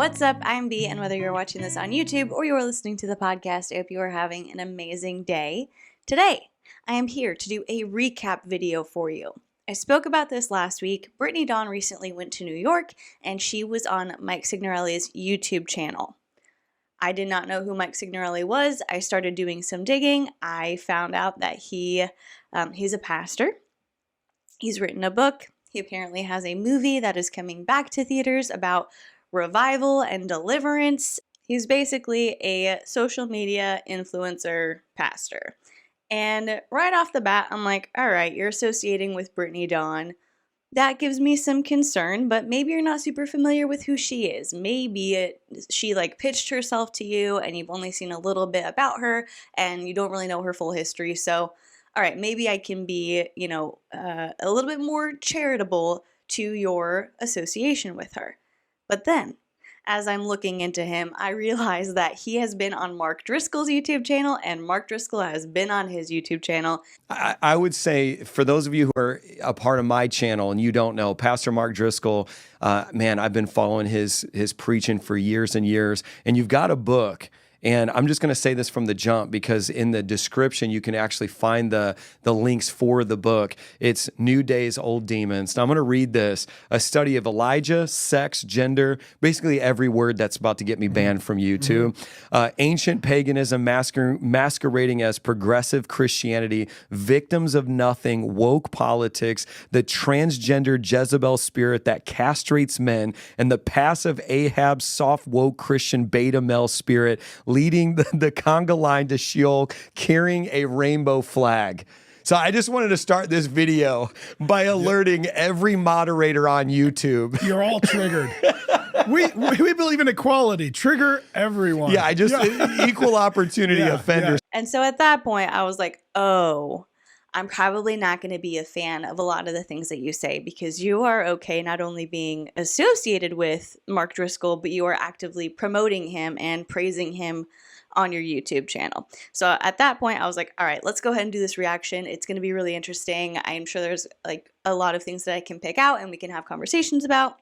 What's up? I'm B, and whether you're watching this on YouTube or you're listening to the podcast, I hope you are having an amazing day. Today, I am here to do a recap video for you. I spoke about this last week. Brittany Dawn recently went to New York, and she was on Mike Signorelli's YouTube channel. I did not know who Mike Signorelli was. I started doing some digging. I found out that he's a pastor. He's written a book. He apparently has a movie that is coming back to theaters about revival and deliverance. He's basically a social media influencer pastor. And right off the bat, I'm like, all right, you're associating with Brittany Dawn. That gives me some concern, but maybe you're not super familiar with who she is. Maybe she pitched herself to you and you've only seen a little bit about her and you don't really know her full history. So, all right, maybe I can be, a little bit more charitable to your association with her. But then, as I'm looking into him, I realize that he has been on Mark Driscoll's YouTube channel, and Mark Driscoll has been on his YouTube channel. I would say, for those of you who are a part of my channel and you don't know, Pastor Mark Driscoll, man, I've been following his preaching for years and years, and you've got a book. And I'm just going to say this from the jump because in the description, you can actually find the links for the book. It's New Days, Old Demons. Now, I'm going to read this. A study of Elijah, sex, gender, basically every word that's about to get me banned from YouTube. Ancient paganism masquerading as progressive Christianity, victims of nothing, woke politics, the transgender Jezebel spirit that castrates men, and the passive Ahab soft woke Christian beta male spirit leading the conga line to Sheol, carrying a rainbow flag. So I just wanted to start this video by alerting every moderator on YouTube. You're all triggered. we believe in equality. Trigger everyone. Yeah, equal opportunity offenders. And so at that point, I was like, oh, I'm probably not going to be a fan of a lot of the things that you say because you are okay not only being associated with Mark Driscoll, but you are actively promoting him and praising him on your YouTube channel. So at that point, I was like, all right, let's go ahead and do this reaction. It's going to be really interesting. I'm sure there's a lot of things that I can pick out and we can have conversations about.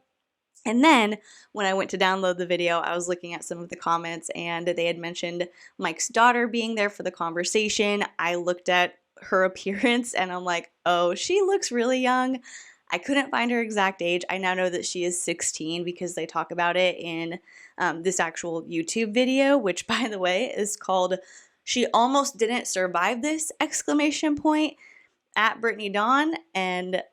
And then when I went to download the video, I was looking at some of the comments and they had mentioned Mike's daughter being there for the conversation. I looked at her appearance and I'm like, oh, she looks really young. I couldn't find her exact age. I now know that she is 16 because they talk about it in this actual YouTube video, which by the way is called "She Almost Didn't Survive This!" at Brittany Dawn. And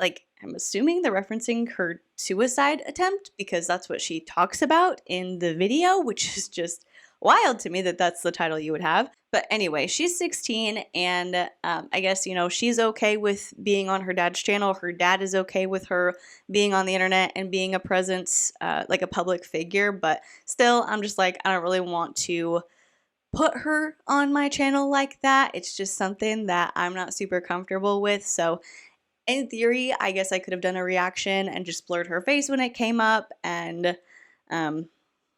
I'm assuming they're referencing her suicide attempt because that's what she talks about in the video, which is just wild to me that that's the title you would have. But anyway, she's 16 and I guess, she's okay with being on her dad's channel. Her dad is okay with her being on the internet and being a presence, like a public figure. But still, I'm just like, I don't really want to put her on my channel like that. It's just something that I'm not super comfortable with. So in theory, I guess I could have done a reaction and just blurred her face when it came up and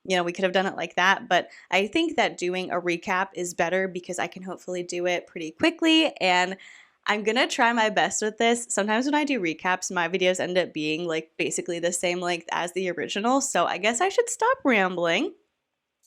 we could have done it like that, but I think that doing a recap is better because I can hopefully do it pretty quickly, and I'm gonna try my best with this. Sometimes when I do recaps, my videos end up being basically the same length as the original, so I guess I should stop rambling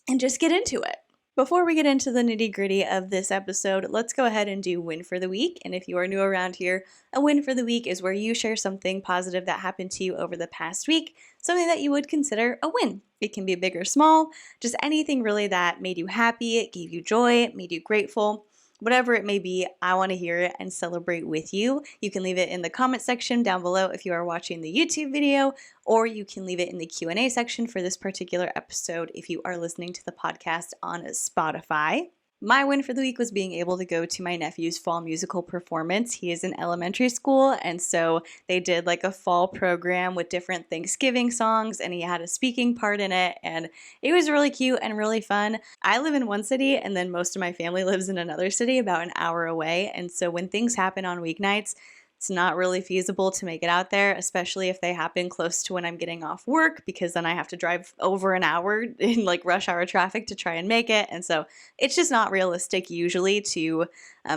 and just get into it. Before we get into the nitty-gritty of this episode, let's go ahead and do Win for the Week. And if you are new around here, a Win for the Week is where you share something positive that happened to you over the past week, something that you would consider a win. It can be big or small, just anything really that made you happy, it gave you joy, made you grateful. Whatever it may be, I want to hear it and celebrate with you. You can leave it in the comment section down below if you are watching the YouTube video, or you can leave it in the Q&A section for this particular episode if you are listening to the podcast on Spotify. My win for the week was being able to go to my nephew's fall musical performance. He is in elementary school, and so they did a fall program with different Thanksgiving songs, and he had a speaking part in it, and it was really cute and really fun. I live in one city, and then most of my family lives in another city about an hour away, and so when things happen on weeknights, it's not really feasible to make it out there, especially if they happen close to when I'm getting off work, because then I have to drive over an hour in rush hour traffic to try and make it. And so it's just not realistic usually to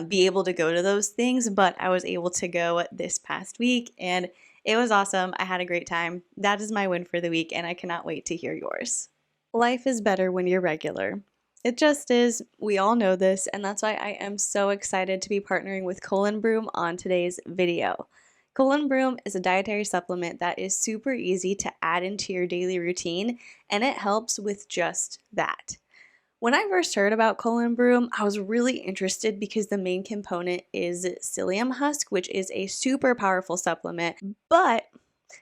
be able to go to those things. But I was able to go this past week and It was awesome. I had a great time. That is my win for the week, and I cannot wait to hear yours. Life is better when you're regular. It just is. We all know this, and that's why I am so excited to be partnering with Broom on today's video. Broom is a dietary supplement that is super easy to add into your daily routine, and it helps with just that. When I first heard about Broom, I was really interested because the main component is psyllium husk, which is a super powerful supplement, but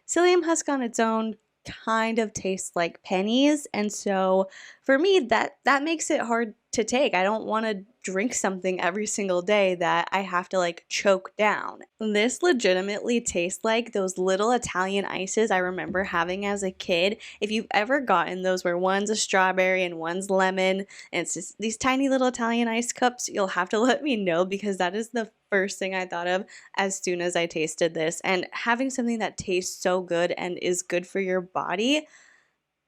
psyllium husk on its own kind of tastes like pennies, and so for me that makes it hard to take. I don't want to drink something every single day that I have to like choke down. This legitimately tastes like those little Italian ices I remember having as a kid. If you've ever gotten those where one's a strawberry and one's lemon, and it's just these tiny little Italian ice cups, you'll have to let me know, because that is the first thing I thought of as soon as I tasted this. And having something that tastes so good and is good for your body,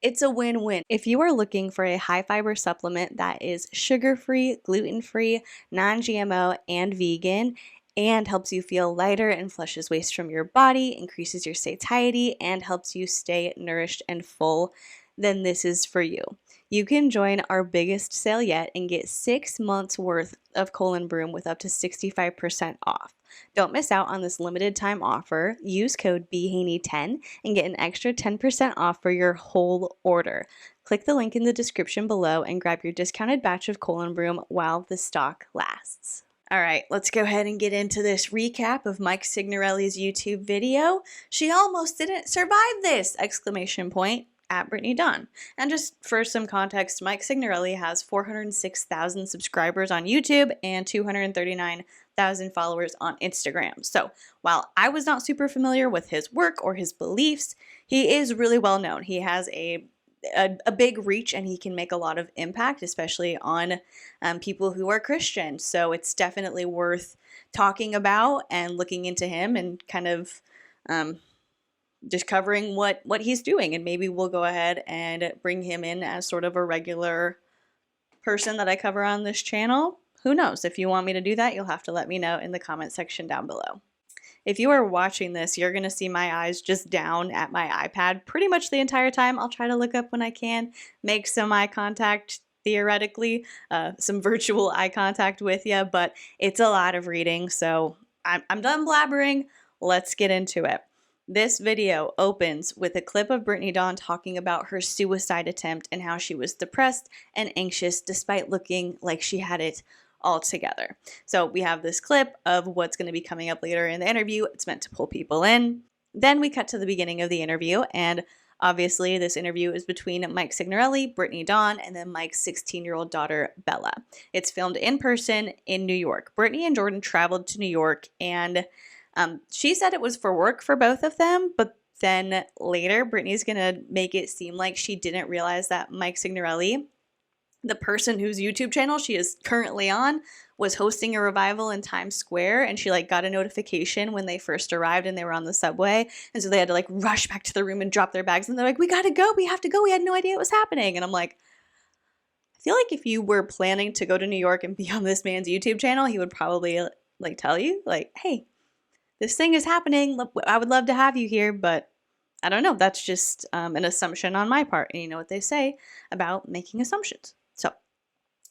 it's a win-win. If you are looking for a high-fiber supplement that is sugar-free, gluten-free, non-GMO, and vegan, and helps you feel lighter and flushes waste from your body, increases your satiety, and helps you stay nourished and full, then this is for you. You can join our biggest sale yet and get 6 months worth of Broom with up to 65% off. Don't miss out on this limited time offer. Use code BHaney10 and get an extra 10% off for your whole order. Click the link in the description below and grab your discounted batch of Broom while the stock lasts. All right, let's go ahead and get into this recap of Mike Signorelli's YouTube video. She almost didn't survive this! Exclamation point. At Brittany Dawn. And just for some context, Mike Signorelli has 406,000 subscribers on YouTube and 239,000 followers on Instagram. So while I was not super familiar with his work or his beliefs, he is really well known. He has a big reach, and he can make a lot of impact, especially on people who are Christian. So it's definitely worth talking about and looking into him and kind of just covering what he's doing. And maybe we'll go ahead and bring him in as sort of a regular person that I cover on this channel. Who knows? If you want me to do that, you'll have to let me know in the comment section down below. If you are watching this, you're going to see my eyes just down at my iPad pretty much the entire time. I'll try to look up when I can, make some eye contact, theoretically, some virtual eye contact with you, but it's a lot of reading, so I'm done blabbering. Let's get into it. This video opens with a clip of Brittany Dawn talking about her suicide attempt and how she was depressed and anxious despite looking like she had it all together. So we have this clip of what's going to be coming up later in the interview. It's meant to pull people in. Then we cut to the beginning of the interview, and obviously this interview is between Mike Signorelli, Brittany Dawn, and then Mike's 16-year-old daughter, Bella. It's filmed in person in New York. Brittany and Jordan traveled to New York, and she said it was for work for both of them, but then later Brittany's gonna make it seem like she didn't realize that Mike Signorelli, the person whose YouTube channel she is currently on, was hosting a revival in Times Square, and she like got a notification when they first arrived and they were on the subway, and so they had to like rush back to the room and drop their bags, and they're like, we gotta go, we have to go, we had no idea it was happening. And I'm like, I feel like if you were planning to go to New York and be on this man's YouTube channel, he would probably like tell you like, hey, this thing is happening. I would love to have you here, but I don't know. That's just an assumption on my part. And you know what they say about making assumptions. So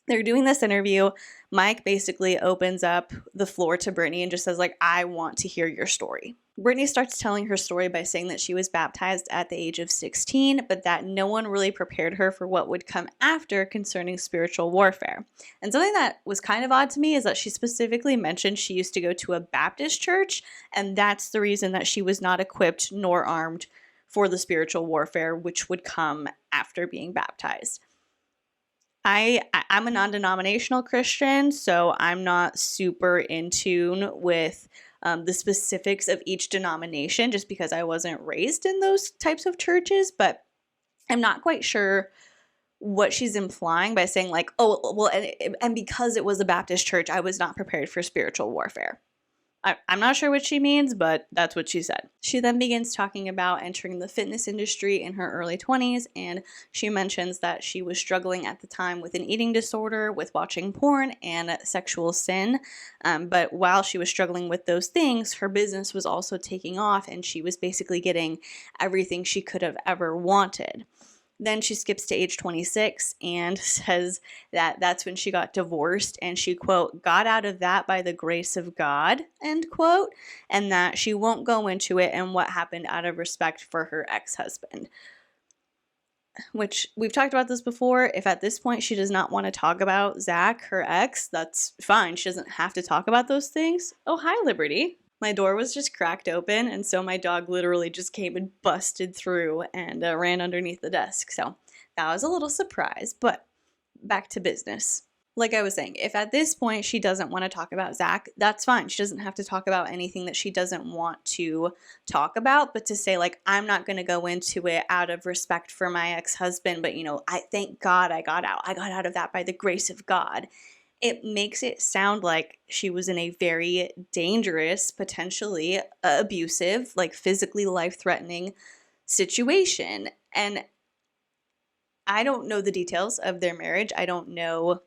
they're doing this interview. Mike basically opens up the floor to Brittany and just says, like, I want to hear your story. Brittany starts telling her story by saying that she was baptized at the age of 16, but that no one really prepared her for what would come after concerning spiritual warfare. And something that was kind of odd to me is that she specifically mentioned she used to go to a Baptist church, and that's the reason that she was not equipped nor armed for the spiritual warfare which would come after being baptized. I'm a non-denominational Christian, so I'm not super in tune with the specifics of each denomination just because I wasn't raised in those types of churches, but I'm not quite sure what she's implying by saying like, oh, well, and because it was a Baptist church, I was not prepared for spiritual warfare. I'm not sure what she means, but that's what she said. She then begins talking about entering the fitness industry in her early 20s, and she mentions that she was struggling at the time with an eating disorder, with watching porn, and sexual sin. But while she was struggling with those things, her business was also taking off, and she was basically getting everything she could have ever wanted. Then she skips to age 26 and says that that's when she got divorced, and she, quote, got out of that by the grace of God, end quote, and that she won't go into it and what happened out of respect for her ex-husband. Which, we've talked about this before. If at this point she does not want to talk about Zach, her ex, that's fine. She doesn't have to talk about those things. Oh, hi, Liberty. My door was just cracked open, and so my dog literally just came and busted through and ran underneath the desk. So that was a little surprise, but back to business. Like I was saying, if at this point she doesn't want to talk about Zach, that's fine. She doesn't have to talk about anything that she doesn't want to talk about, but to say, like, I'm not going to go into it out of respect for my ex-husband, but, I thank God I got out. I got out of that by the grace of God. It makes it sound like she was in a very dangerous, potentially abusive, like physically life-threatening situation. And I don't know the details of their marriage. I don't know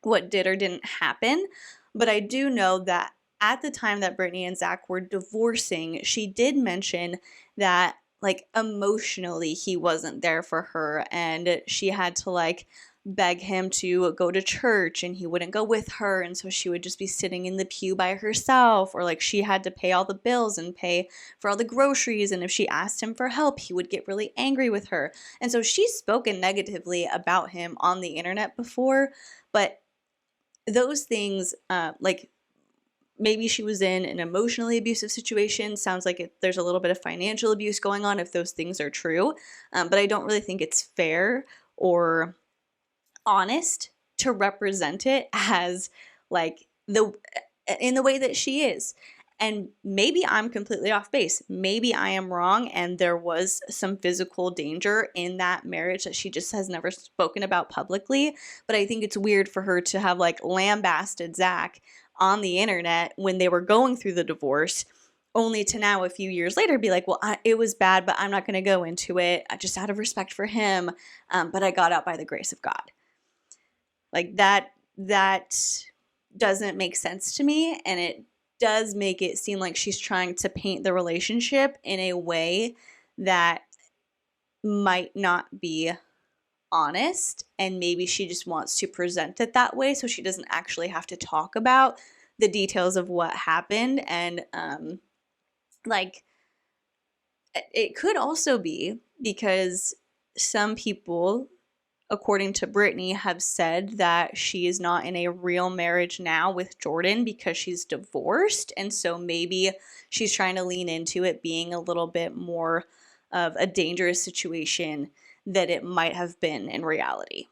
what did or didn't happen, but I do know that at the time that Brittany and Zach were divorcing, she did mention that, like, emotionally he wasn't there for her, and she had to, like, beg him to go to church, and he wouldn't go with her, and so she would just be sitting in the pew by herself, or like she had to pay all the bills and pay for all the groceries, and if she asked him for help, he would get really angry with her. And so she's spoken negatively about him on the internet before, but those things, like, maybe she was in an emotionally abusive situation. Sounds like there's a little bit of financial abuse going on if those things are true. But I don't really think it's fair or honest to represent it as, like, in the way that she is. And maybe I'm completely off base. Maybe I am wrong, and there was some physical danger in that marriage that she just has never spoken about publicly. But I think it's weird for her to have, like, lambasted Zach on the internet when they were going through the divorce, only to now, a few years later, be like, well, it was bad, but I'm not going to go into it, just out of respect for him, but I got out by the grace of God. Like, that doesn't make sense to me, and it does make it seem like she's trying to paint the relationship in a way that might not be honest, and maybe she just wants to present it that way so she doesn't actually have to talk about the details of what happened. And like, it could also be because some people, according to Brittany, have said that she is not in a real marriage now with Jordan because she's divorced. And so maybe she's trying to lean into it being a little bit more of a dangerous situation that it might have been in reality.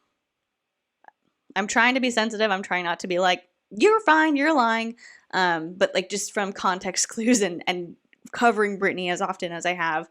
I'm trying to be sensitive. I'm trying not to be like, you're fine, you're lying. But, like, just from context clues and covering Brittany as often as I have,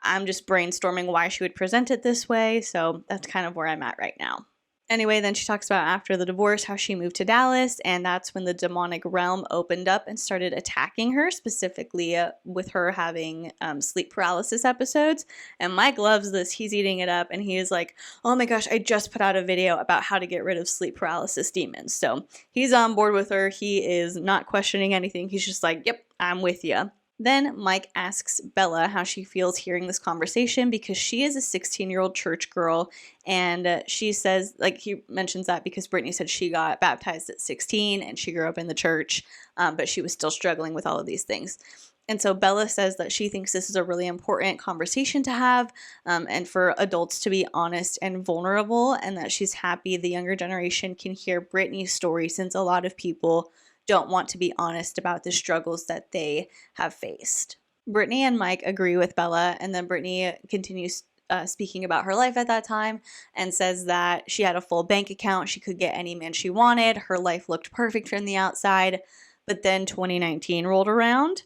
I'm just brainstorming why she would present it this way, so that's kind of where I'm at right now. Anyway, then she talks about after the divorce how she moved to Dallas, and that's when the demonic realm opened up and started attacking her, specifically with her having sleep paralysis episodes. And Mike loves this. He's eating it up, and he is like, oh my gosh, I just put out a video about how to get rid of sleep paralysis demons. So he's on board with her. He is not questioning anything. He's just like, yep, I'm with you. Then Mike asks Bella how she feels hearing this conversation because she is a 16-year-old church girl, and she says, like, he mentions that because Brittany said she got baptized at 16 and she grew up in the church, but she was still struggling with all of these things. And so Bella says that she thinks this is a really important conversation to have, and for adults to be honest and vulnerable, and that she's happy the younger generation can hear Brittany's story since a lot of people don't want to be honest about the struggles that they have faced. Brittany and Mike agree with Bella, and then Brittany continues speaking about her life at that time and says that she had a full bank account, she could get any man she wanted, her life looked perfect from the outside, but then 2019 rolled around,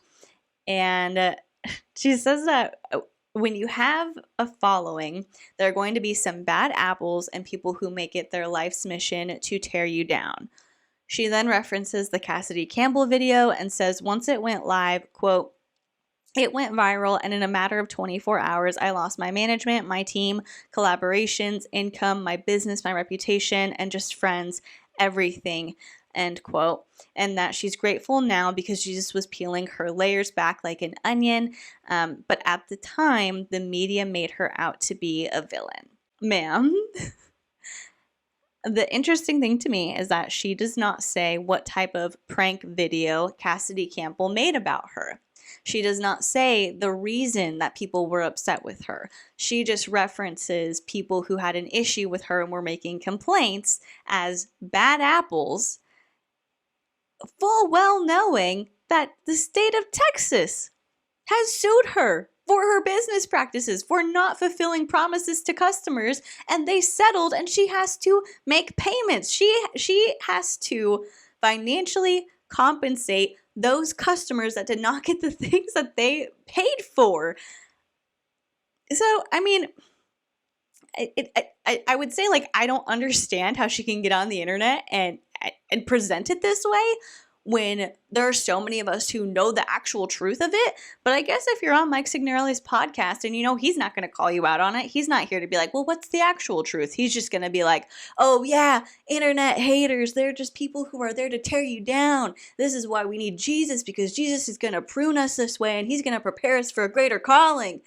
and she says that when you have a following, there are going to be some bad apples and people who make it their life's mission to tear you down. She then references the Cassidy Campbell video and says once it went live, quote, "It went viral, and in a matter of 24 hours, I lost my management, my team, collaborations, income, my business, my reputation, and just friends, everything," end quote. And that she's grateful now because Jesus was peeling her layers back like an onion. But at the time, the media made her out to be a villain. Ma'am. The interesting thing to me is that she does not say what type of prank video Cassidy Campbell made about her. She does not say the reason that people were upset with her. She just references people who had an issue with her and were making complaints as bad apples, full well knowing that the state of Texas has sued her for her business practices, for not fulfilling promises to customers, and they settled, and she has to make payments. She has to financially compensate those customers that did not get the things that they paid for. So, I mean, I would say, like, I don't understand how she can get on the internet and present it this way when there are so many of us who know the actual truth of it. But I guess if you're on Mike Signorelli's podcast and you know he's not going to call you out on it, he's not here to be like, well, what's the actual truth? He's just going to be like, oh yeah, internet haters, they're just people who are there to tear you down. This is why we need Jesus, because Jesus is going to prune us this way and he's going to prepare us for a greater calling.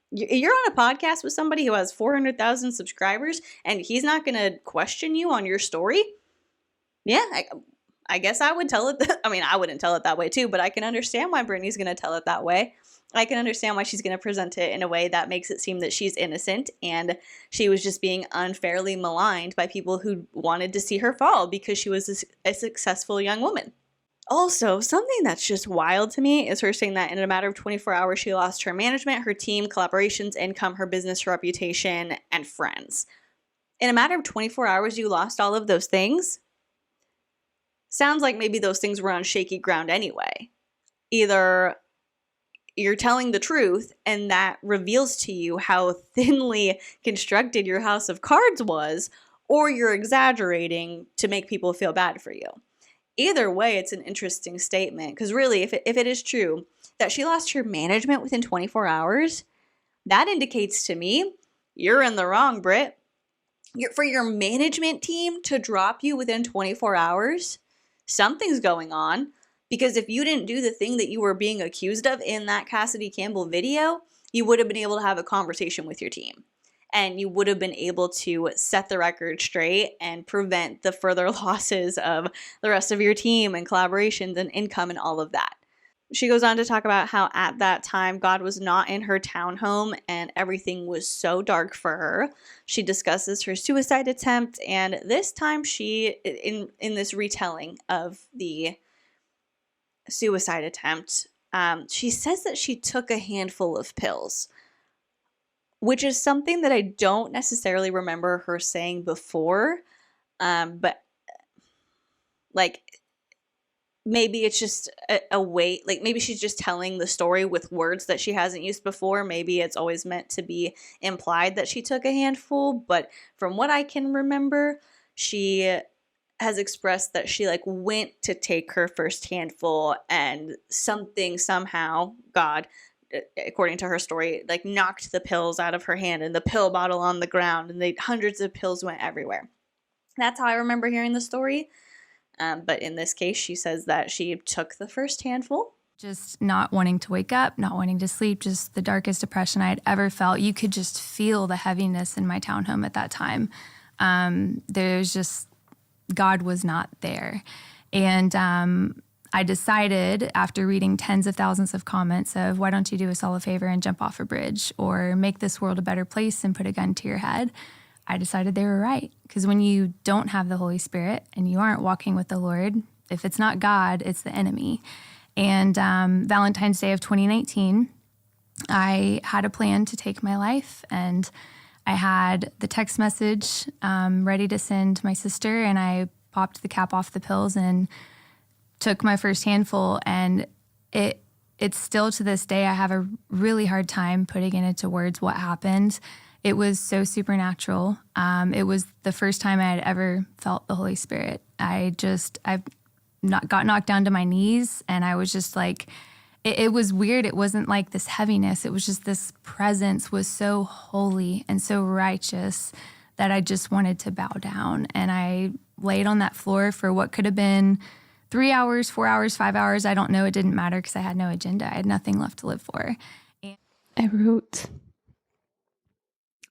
You're on a podcast with somebody who has 400,000 subscribers and he's not going to question you on your story? Yeah, I guess I would tell it. I wouldn't tell it that way too, but I can understand why Brittany's going to tell it that way. I can understand why she's going to present it in a way that makes it seem that she's innocent and she was just being unfairly maligned by people who wanted to see her fall because she was a successful young woman. Also, something that's just wild to me is her saying that in a matter of 24 hours, she lost her management, her team, collaborations, income, her business, her reputation, and friends. In a matter of 24 hours, you lost all of those things? Sounds like maybe those things were on shaky ground anyway. Either you're telling the truth and that reveals to you how thinly constructed your house of cards was, or you're exaggerating to make people feel bad for you. Either way, it's an interesting statement because really, if it is true that she lost her management within 24 hours, that indicates to me you're in the wrong, Britt. For your management team to drop you within 24 hours, something's going on, because if you didn't do the thing that you were being accused of in that Cassidy Campbell video, you would have been able to have a conversation with your team and you would have been able to set the record straight and prevent the further losses of the rest of your team and collaborations and income and all of that. She goes on to talk about how at that time God was not in her townhome and everything was so dark for her. She discusses her suicide attempt, and this time she, in this retelling of the suicide attempt, she says that she took a handful of pills, which is something that I don't necessarily remember her saying before, but like, maybe it's just a way, like maybe she's just telling the story with words that she hasn't used before. Maybe it's always meant to be implied that she took a handful, but from what I can remember, she has expressed that she like went to take her first handful and something somehow, God, according to her story, like knocked the pills out of her hand and the pill bottle on the ground and hundreds of pills went everywhere. That's how I remember hearing the story. But in this case, she says that she took the first handful. Just not wanting to wake up, not wanting to sleep, just the darkest depression I had ever felt. You could just feel the heaviness in my townhome at that time. There's just, God was not there. And I decided after reading tens of thousands of comments of why don't you do us all a favor and jump off a bridge or make this world a better place and put a gun to your head, I decided they were right. Because when you don't have the Holy Spirit and you aren't walking with the Lord, if it's not God, it's the enemy. And Valentine's Day of 2019, I had a plan to take my life. And I had the text message ready to send to my sister. And I popped the cap off the pills and took my first handful. And it's still to this day, I have a really hard time putting it into words what happened. It was so supernatural. It was the first time I had ever felt the Holy Spirit. I've got knocked down to my knees, and I was just like, it was weird. It wasn't like this heaviness. It was just this presence was so holy and so righteous that I just wanted to bow down. And I laid on that floor for what could have been 3 hours, 4 hours, 5 hours. I don't know. It didn't matter because I had no agenda. I had nothing left to live for. And I wrote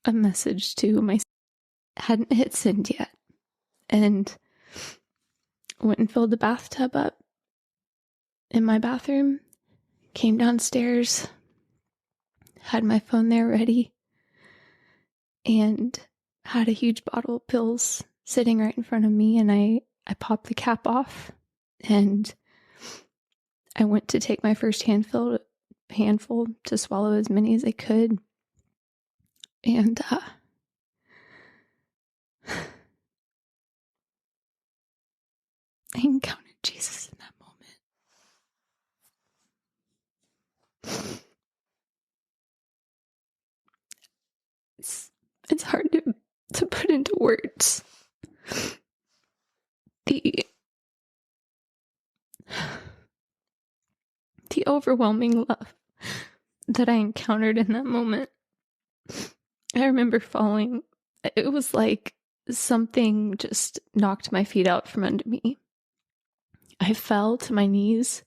a message to my, hadn't hit send yet, and went and filled the bathtub up in my bathroom, came downstairs, had my phone there ready, and had a huge bottle of pills sitting right in front of me, and I popped the cap off, and I went to take my first handful to swallow as many as I could, and I encountered Jesus in that moment. It's hard to put into words. The overwhelming love that I encountered in that moment. I remember falling. It was like something just knocked my feet out from under me. I fell to my knees,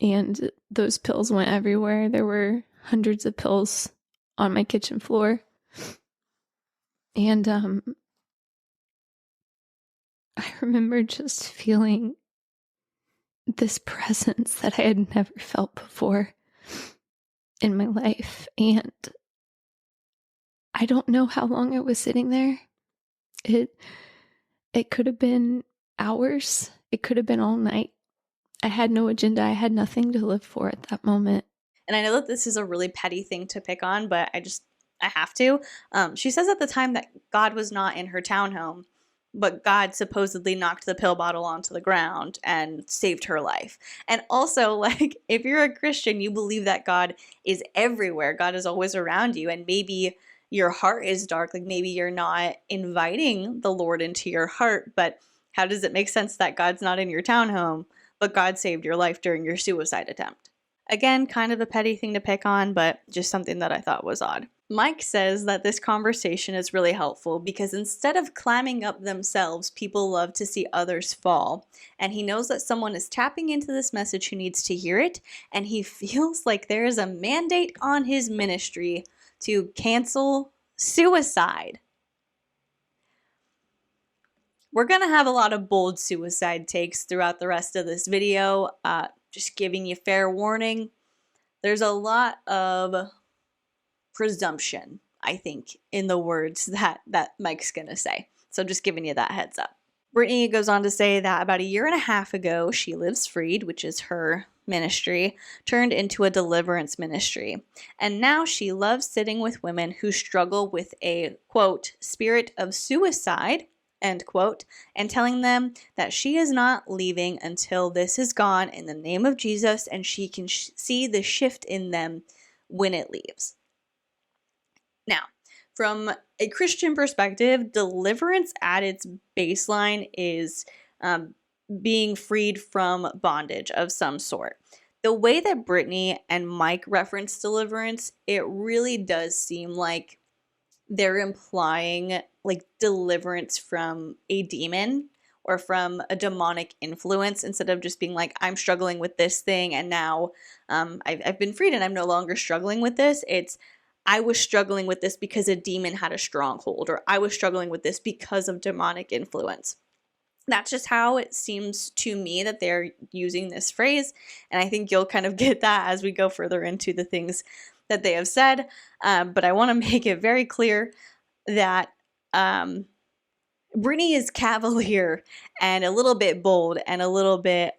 and those pills went everywhere. There were hundreds of pills on my kitchen floor. And I remember just feeling this presence that I had never felt before in my life. And I don't know how long I was sitting there. It could have been hours. It could have been all night. I had no agenda. I had nothing to live for at that moment. And I know that this is a really petty thing to pick on, but I have to. She says at the time that God was not in her townhome, but God supposedly knocked the pill bottle onto the ground and saved her life. And also, like, if you're a Christian, you believe that God is everywhere. God is always around you. And maybe your heart is dark. Like, maybe you're not inviting the Lord into your heart. But how does it make sense that God's not in your townhome, but God saved your life during your suicide attempt? Again, kind of a petty thing to pick on, but just something that I thought was odd. Mike says that this conversation is really helpful because instead of climbing up themselves, people love to see others fall. And he knows that someone is tapping into this message who needs to hear it, and he feels like there is a mandate on his ministry to cancel suicide. We're going to have a lot of bold suicide takes throughout the rest of this video. Just giving you fair warning. There's a lot of presumption, I think, in the words that Mike's going to say. So just giving you that heads up. Brittany goes on to say that about 1.5 years ago, She Lives Freed, which is her ministry, turned into a deliverance ministry. And now she loves sitting with women who struggle with a, quote, spirit of suicide, end quote, and telling them that she is not leaving until this is gone in the name of Jesus, and she can see the shift in them when it leaves. Now, from a Christian perspective, deliverance at its baseline is being freed from bondage of some sort. The way that Brittany and Mike reference deliverance, it really does seem like they're implying like deliverance from a demon or from a demonic influence, instead of just being like, I'm struggling with this thing and now I've been freed and I'm no longer struggling with this. It's, I was struggling with this because a demon had a stronghold, or I was struggling with this because of demonic influence. That's just how it seems to me that they're using this phrase. And I think you'll kind of get that as we go further into the things that they have said. But I want to make it very clear that Brittany is cavalier and a little bit bold and a little bit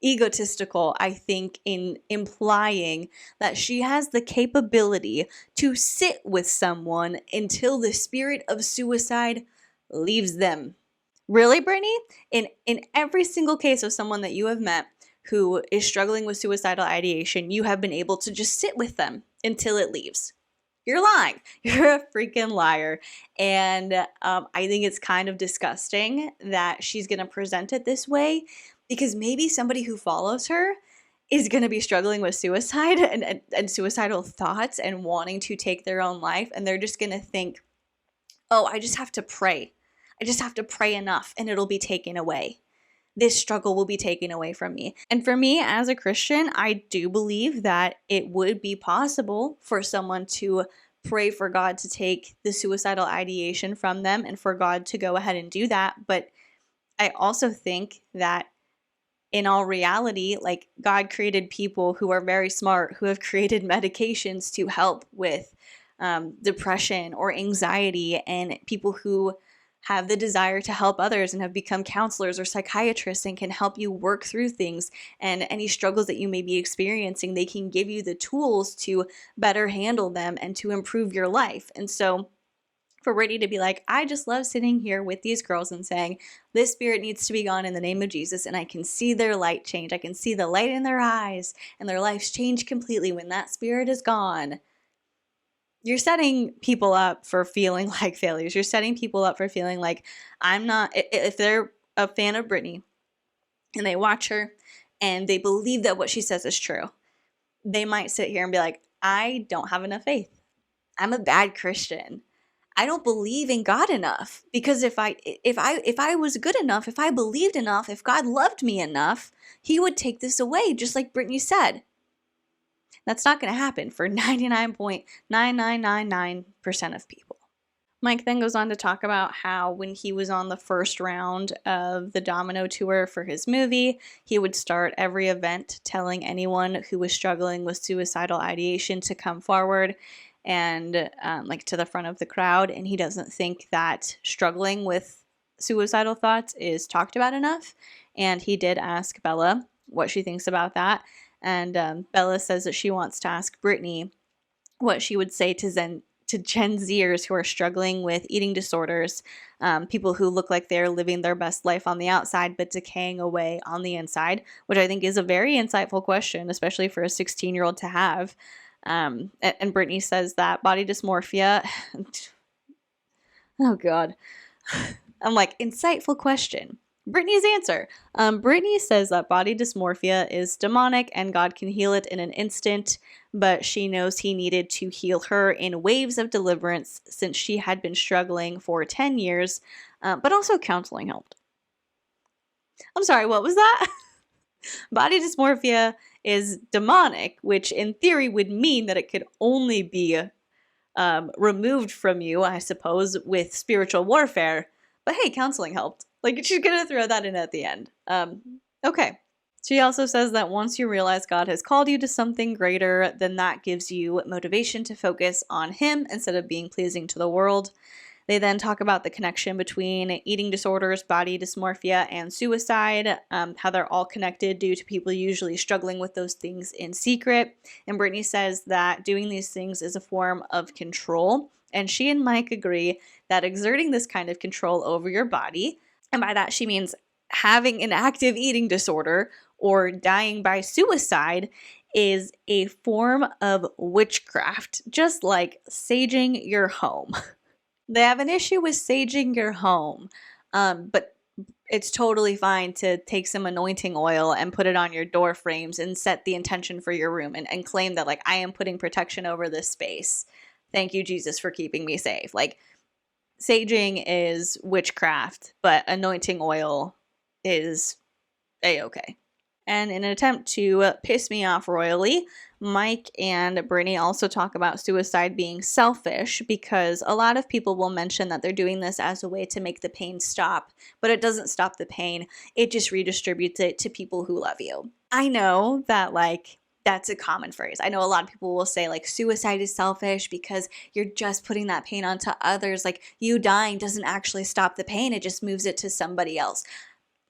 egotistical, I think, in implying that she has the capability to sit with someone until the spirit of suicide leaves them. Really, Brittany? In every single case of someone that you have met who is struggling with suicidal ideation, you have been able to just sit with them until it leaves. You're lying. You're a freaking liar. And I think it's kind of disgusting that she's going to present it this way, because maybe somebody who follows her is going to be struggling with suicide and suicidal thoughts and wanting to take their own life. And they're just going to think, oh, I just have to pray. I just have to pray enough and it'll be taken away. This struggle will be taken away from me. And for me as a Christian, I do believe that it would be possible for someone to pray for God to take the suicidal ideation from them and for God to go ahead and do that. But I also think that in all reality, like, God created people who are very smart, who have created medications to help with depression or anxiety, and people who have the desire to help others and have become counselors or psychiatrists and can help you work through things and any struggles that you may be experiencing. They can give you the tools to better handle them and to improve your life. And so for Brittany to be like, I just love sitting here with these girls and saying, this spirit needs to be gone in the name of Jesus, and I can see their light change. I can see the light in their eyes, and their lives change completely when that spirit is gone. You're setting people up for feeling like failures. You're setting people up for feeling like, I'm not, if they're a fan of Brittany and they watch her and they believe that what she says is true, they might sit here and be like, I don't have enough faith. I'm a bad Christian. I don't believe in God enough, because if I was good enough, if I believed enough, if God loved me enough, he would take this away, just like Brittany said. That's not going to happen for 99.9999% of people. Mike then goes on to talk about how when he was on the first round of the Domino tour for his movie, he would start every event telling anyone who was struggling with suicidal ideation to come forward and like to the front of the crowd. And he doesn't think that struggling with suicidal thoughts is talked about enough. And he did ask Bella what she thinks about that. And Bella says that she wants to ask Brittany what she would say to Gen Zers who are struggling with eating disorders, people who look like they're living their best life on the outside but decaying away on the inside, which I think is a very insightful question, especially for a 16-year-old to have. And Brittany says that body dysmorphia, oh God, I'm like, insightful question. Brittany's answer. Brittany says that body dysmorphia is demonic and God can heal it in an instant, but she knows he needed to heal her in waves of deliverance since she had been struggling for 10 years, but also counseling helped. I'm sorry, what was that? Body dysmorphia is demonic, which in theory would mean that it could only be removed from you, I suppose, with spiritual warfare. But hey, counseling helped. Like, she's going to throw that in at the end. Okay. She also says that once you realize God has called you to something greater, then that gives you motivation to focus on him instead of being pleasing to the world. They then talk about the connection between eating disorders, body dysmorphia, and suicide, how they're all connected due to people usually struggling with those things in secret. And Brittany says that doing these things is a form of control. And she and Mike agree that exerting this kind of control over your body, and by that she means having an active eating disorder or dying by suicide, is a form of witchcraft, just like saging your home. They have an issue with saging your home, but it's totally fine to take some anointing oil and put it on your door frames and set the intention for your room and claim that, like, I am putting protection over this space. Thank you, Jesus, for keeping me safe. Like, saging is witchcraft, but anointing oil is a-okay. And in an attempt to piss me off royally, Mike and Brittany also talk about suicide being selfish, because a lot of people will mention that they're doing this as a way to make the pain stop, but it doesn't stop the pain. It just redistributes it to people who love you. I know that, like, that's a common phrase. I know a lot of people will say, like, suicide is selfish because you're just putting that pain onto others. Like, you dying doesn't actually stop the pain. It just moves it to somebody else.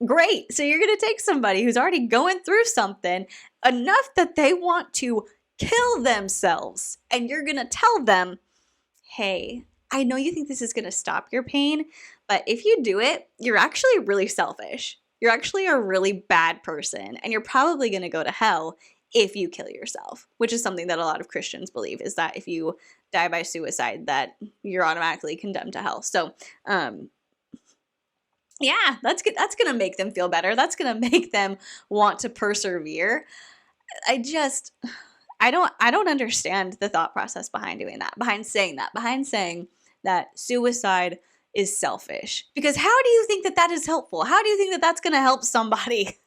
Great. So you're going to take somebody who's already going through something enough that they want to kill themselves, and you're going to tell them, hey, I know you think this is going to stop your pain, but if you do it, you're actually really selfish. You're actually a really bad person, and you're probably going to go to hell if you kill yourself, which is something that a lot of Christians believe, is that if you die by suicide, that you're automatically condemned to hell. So, yeah, that's good. That's going to make them feel better. That's going to make them want to persevere. I don't understand the thought process behind doing that, behind saying that suicide is selfish. Because how do you think that that is helpful? How do you think that that's going to help somebody?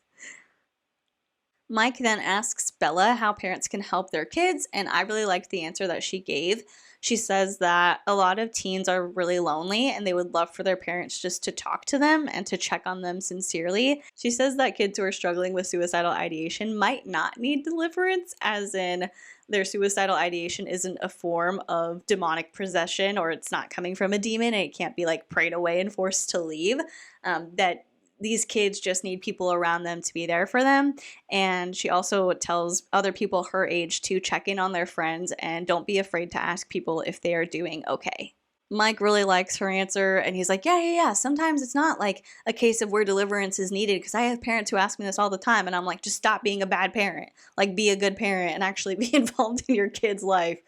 Mike then asks Bella how parents can help their kids, and I really liked the answer that she gave. She says that a lot of teens are really lonely and they would love for their parents just to talk to them and to check on them sincerely. She says that kids who are struggling with suicidal ideation might not need deliverance, as in their suicidal ideation isn't a form of demonic possession, or it's not coming from a demon and it can't be like prayed away and forced to leave. That these kids just need people around them to be there for them. And she also tells other people her age to check in on their friends and don't be afraid to ask people if they are doing okay. Mike really likes her answer, and he's like, yeah. Sometimes it's not like a case of where deliverance is needed, because I have parents who ask me this all the time, and I'm like, just stop being a bad parent. Like, be a good parent and actually be involved in your kid's life,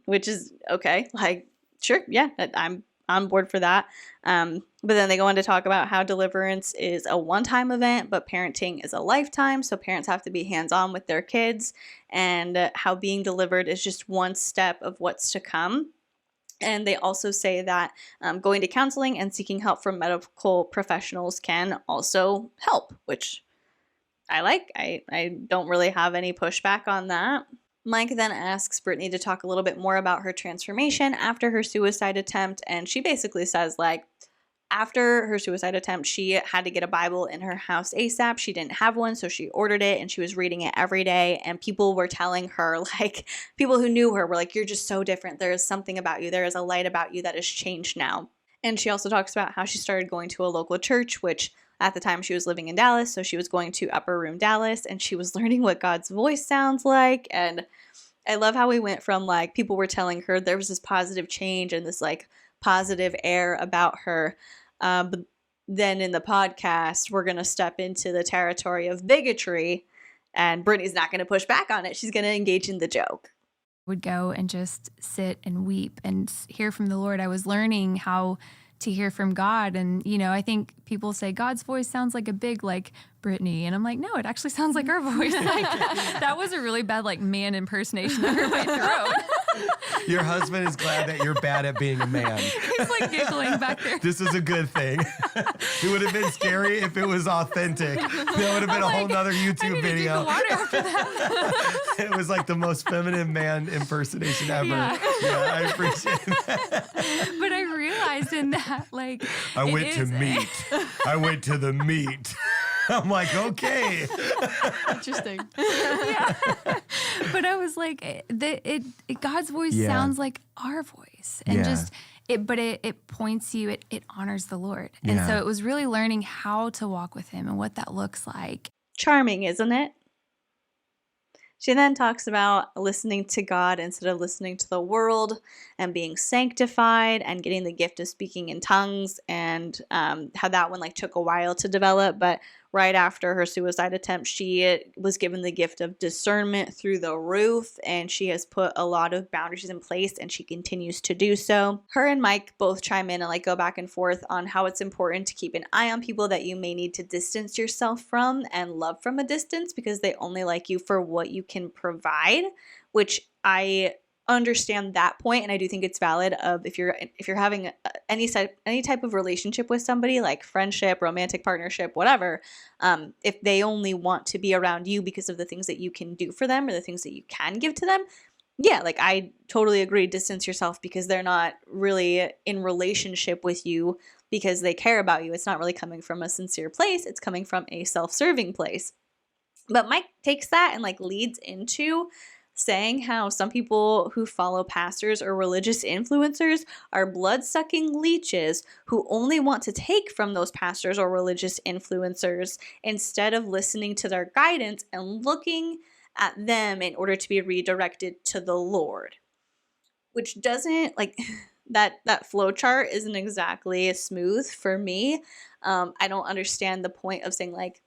which is okay. Like, sure, yeah, I'm on board for that. But then they go on to talk about how deliverance is a one-time event, but parenting is a lifetime. So parents have to be hands-on with their kids, and how being delivered is just one step of what's to come. And they also say that going to counseling and seeking help from medical professionals can also help, which I like. I don't really have any pushback on that. Mike then asks Brittany to talk a little bit more about her transformation after her suicide attempt, and she basically says, like, after her suicide attempt, she had to get a Bible in her house ASAP. She didn't have one, so she ordered it, and she was reading it every day, and people were telling her, like, people who knew her were like, you're just so different. There is something about you. There is a light about you that has changed now. And she also talks about how she started going to a local church, which at the time she was living in Dallas, so she was going to Upper Room Dallas, and she was learning what God's voice sounds like. And I love how we went from, like, people were telling her there was this positive change and this, like, positive air about her. But then in the podcast, we're going to step into the territory of bigotry, and Brittany's not going to push back on it. She's going to engage in the joke. Would go and just sit and weep and hear from the Lord. I was learning how to hear from God. And, you know, I think people say God's voice sounds like a big, like, Brittany. And I'm like, no, it actually sounds like our voice. Like, that was a really bad, like, man impersonation I heard my throat. Your husband is glad that you're bad at being a man. He's like giggling back there. This is a good thing. It would have been scary if it was authentic. That would have been a whole nother YouTube video. Drink the water after that. It was like the most feminine man impersonation ever. Yeah. Yeah, I appreciate that. But I realized in that, like, I went to meat. I went to the meat. I'm like, okay. Interesting. Yeah. But I was like, God's voice sounds like our voice. And just, it points you, it honors the Lord. And so it was really learning how to walk with him and what that looks like. Charming, isn't it? She then talks about listening to God instead of listening to the world, and being sanctified and getting the gift of speaking in tongues, and how that one, like, took a while to develop. But right after her suicide attempt, she was given the gift of discernment through the roof, and she has put a lot of boundaries in place, and she continues to do so. Her and Mike both chime in and, like, go back and forth on how it's important to keep an eye on people that you may need to distance yourself from and love from a distance, because they only like you for what you can provide, which I understand that point, and I do think it's valid. Of if you're having any type of relationship with somebody, like friendship, romantic partnership, whatever, if they only want to be around you because of the things that you can do for them or the things that you can give to them, yeah, like, I totally agree. Distance yourself, because they're not really in relationship with you because they care about you. It's not really coming from a sincere place. It's coming from a self-serving place. But Mike takes that and, like, leads into saying how some people who follow pastors or religious influencers are blood-sucking leeches who only want to take from those pastors or religious influencers instead of listening to their guidance and looking at them in order to be redirected to the Lord. Which doesn't, like, that flow chart isn't exactly smooth for me. I don't understand the point of saying, like,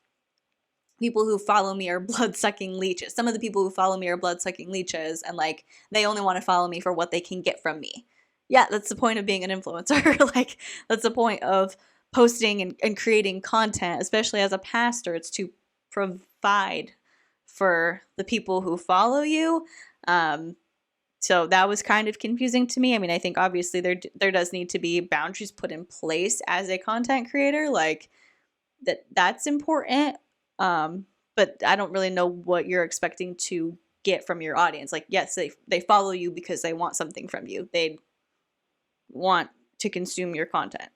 people who follow me are blood-sucking leeches. Some of the people who follow me are blood-sucking leeches, and like they only want to follow me for what they can get from me. Yeah, that's the point of being an influencer. Like, that's the point of posting and creating content, especially as a pastor. It's to provide for the people who follow you. So that was kind of confusing to me. I mean, I think obviously there does need to be boundaries put in place as a content creator, like that's important. But I don't really know what you're expecting to get from your audience. Like, yes, they follow you because they want something from you. They want to consume your content.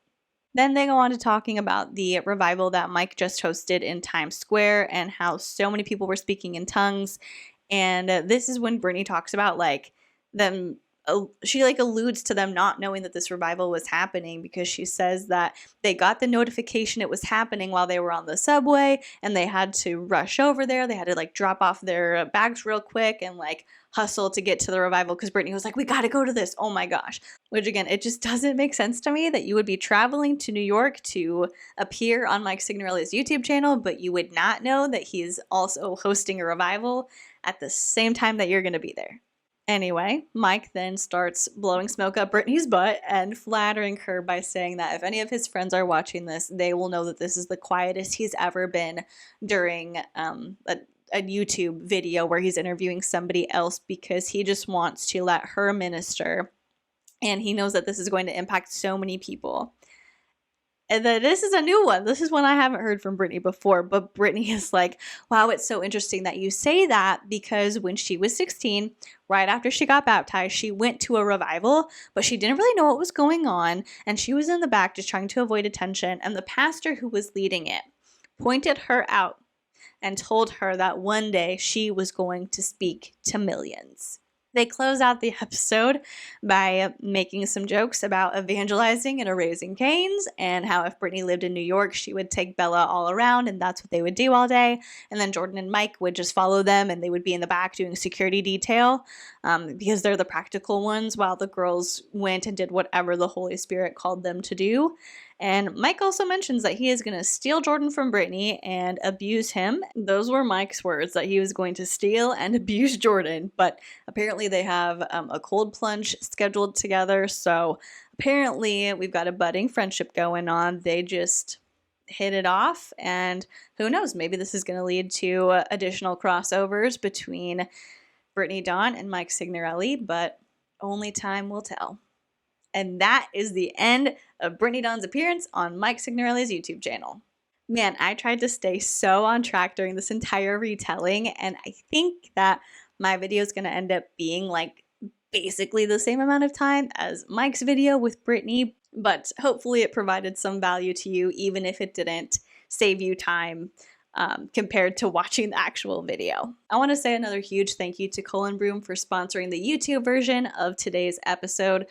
Then they go on to talking about the revival that Mike just hosted in Times Square and how so many people were speaking in tongues. And this is when Brittany talks about like them. She like alludes to them not knowing that this revival was happening, because she says that they got the notification it was happening while they were on the subway and they had to rush over there. They had to like drop off their bags real quick and like hustle to get to the revival, because Brittany was like, we got to go to this. Oh my gosh. Which again, it just doesn't make sense to me that you would be traveling to New York to appear on Mike Signorelli's YouTube channel, but you would not know that he's also hosting a revival at the same time that you're going to be there. Anyway, Mike then starts blowing smoke up Brittany's butt and flattering her by saying that if any of his friends are watching this, they will know that this is the quietest he's ever been during a YouTube video where he's interviewing somebody else, because he just wants to let her minister, and he knows that this is going to impact so many people. And then this is a new one. This is one I haven't heard from Brittany before, but Brittany is like, wow, it's so interesting that you say that, because when she was 16, right after she got baptized, she went to a revival, but she didn't really know what was going on, and she was in the back just trying to avoid attention, and the pastor who was leading it pointed her out and told her that one day she was going to speak to millions. They close out the episode by making some jokes about evangelizing and Raising Cane's, and how if Brittany lived in New York, she would take Bella all around, and that's what they would do all day. And then Jordan and Mike would just follow them, and they would be in the back doing security detail, because they're the practical ones, while the girls went and did whatever the Holy Spirit called them to do. And Mike also mentions that he is going to steal Jordan from Brittany and abuse him. Those were Mike's words, that he was going to steal and abuse Jordan. But apparently they have a cold plunge scheduled together. So apparently we've got a budding friendship going on. They just hit it off. And who knows, maybe this is going to lead to additional crossovers between Brittany Dawn and Mike Signorelli. But only time will tell. And that is the end of Brittany Dawn's appearance on Mike Signorelli's YouTube channel. Man, I tried to stay so on track during this entire retelling, and I think that my video is going to end up being like basically the same amount of time as Mike's video with Brittany, but hopefully it provided some value to you, even if it didn't save you time compared to watching the actual video. I want to say another huge thank you to Colin Broom for sponsoring the YouTube version of today's episode.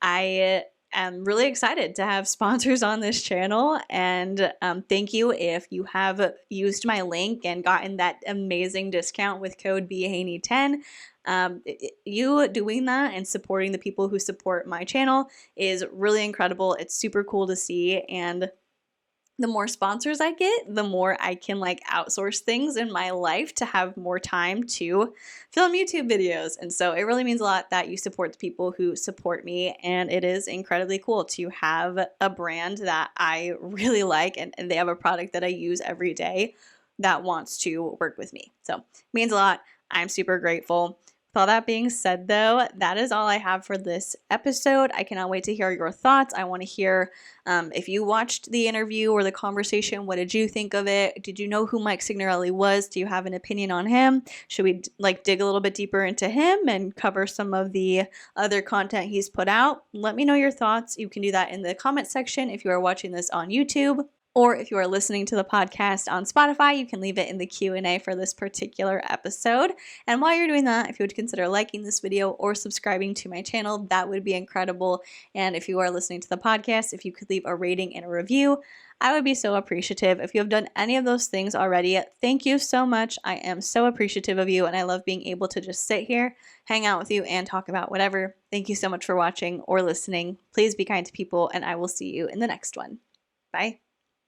I am really excited to have sponsors on this channel, and thank you if you have used my link and gotten that amazing discount with code hihoneyyt10. You doing that and supporting the people who support my channel is really incredible. It's super cool to see, and the more sponsors I get, the more I can like outsource things in my life to have more time to film YouTube videos. And so it really means a lot that you support the people who support me. And it is incredibly cool to have a brand that I really like, and they have a product that I use every day that wants to work with me. So it means a lot. I'm super grateful. With all that being said, though, that is all I have for this episode. I cannot wait to hear your thoughts. I want to hear if you watched the interview or the conversation, what did you think of it? Did you know who Mike Signorelli was? Do you have an opinion on him? Should we like dig a little bit deeper into him and cover some of the other content he's put out? Let me know your thoughts. You can do that in the comment section if you are watching this on YouTube. Or if you are listening to the podcast on Spotify, you can leave it in the Q&A for this particular episode. And while you're doing that, if you would consider liking this video or subscribing to my channel, that would be incredible. And if you are listening to the podcast, if you could leave a rating and a review, I would be so appreciative. If you have done any of those things already, thank you so much. I am so appreciative of you, and I love being able to just sit here, hang out with you, and talk about whatever. Thank you so much for watching or listening. Please be kind to people, and I will see you in the next one. Bye.